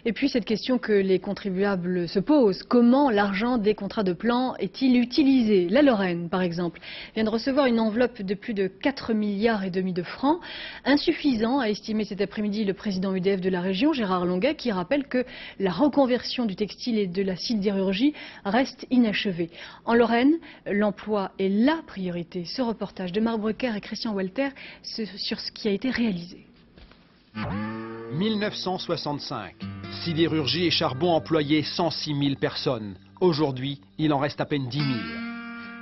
Et puis cette question que les contribuables se posent, comment l'argent des contrats de plan est-il utilisé? La Lorraine, par exemple, vient de recevoir une enveloppe de plus de 4,5 milliards de francs, insuffisant, a estimé cet après-midi le président EDF de la région, Gérard Longuet, qui rappelle que la reconversion du textile et de la sidérurgie reste inachevée. En Lorraine, l'emploi est la priorité. Ce reportage de Marc Brucker et Christian Walter sur ce qui a été réalisé. 1965. Sidérurgie et charbon employaient 106 000 personnes. Aujourd'hui, il en reste à peine 10 000.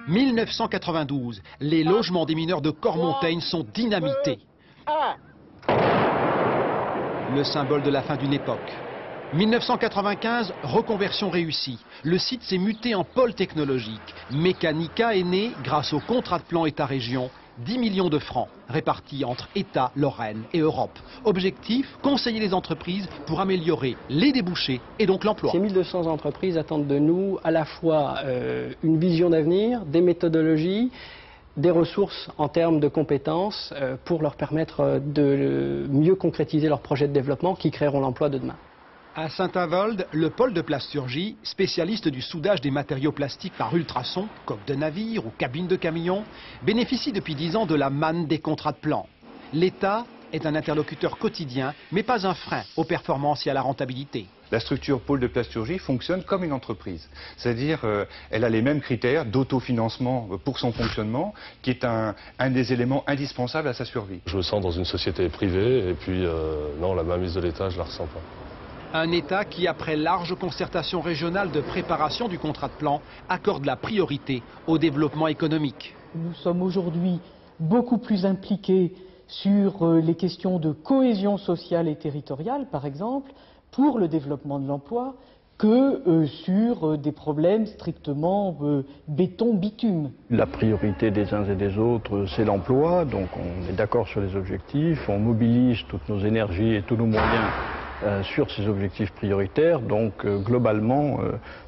1992. Les logements des mineurs de Cormontaigne sont dynamités. Le symbole de la fin d'une époque. 1995, reconversion réussie. Le site s'est muté en pôle technologique. Mécanica est né grâce au contrat de plan État-région. 10 millions de francs répartis entre État, Lorraine et Europe. Objectif, conseiller les entreprises pour améliorer les débouchés et donc l'emploi. Ces 1200 entreprises attendent de nous à la fois une vision d'avenir, des méthodologies, des ressources en termes de compétences pour leur permettre de mieux concrétiser leurs projets de développement qui créeront l'emploi de demain. À Saint-Avold, le pôle de plasturgie, spécialiste du soudage des matériaux plastiques par ultrasons, coques de navires ou cabines de camions, bénéficie depuis 10 ans de la manne des contrats de plan. L'État est un interlocuteur quotidien, mais pas un frein aux performances et à la rentabilité. La structure pôle de plasturgie fonctionne comme une entreprise. C'est-à-dire elle a les mêmes critères d'autofinancement pour son fonctionnement, qui est un des éléments indispensables à sa survie. Je me sens dans une société privée et puis non, la mainmise de l'État, je la ressens pas. Un État qui, après large concertation régionale de préparation du contrat de plan, accorde la priorité au développement économique. Nous sommes aujourd'hui beaucoup plus impliqués sur les questions de cohésion sociale et territoriale, par exemple, pour le développement de l'emploi, que sur des problèmes strictement béton-bitume. La priorité des uns et des autres, c'est l'emploi, donc on est d'accord sur les objectifs, on mobilise toutes nos énergies et tous nos moyens sur ces objectifs prioritaires, donc globalement,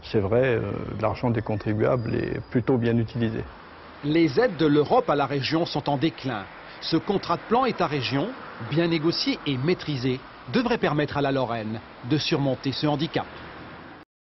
c'est vrai, l'argent des contribuables est plutôt bien utilisé. Les aides de l'Europe à la région sont en déclin. Ce contrat de plan État-région, bien négocié et maîtrisé, devrait permettre à la Lorraine de surmonter ce handicap.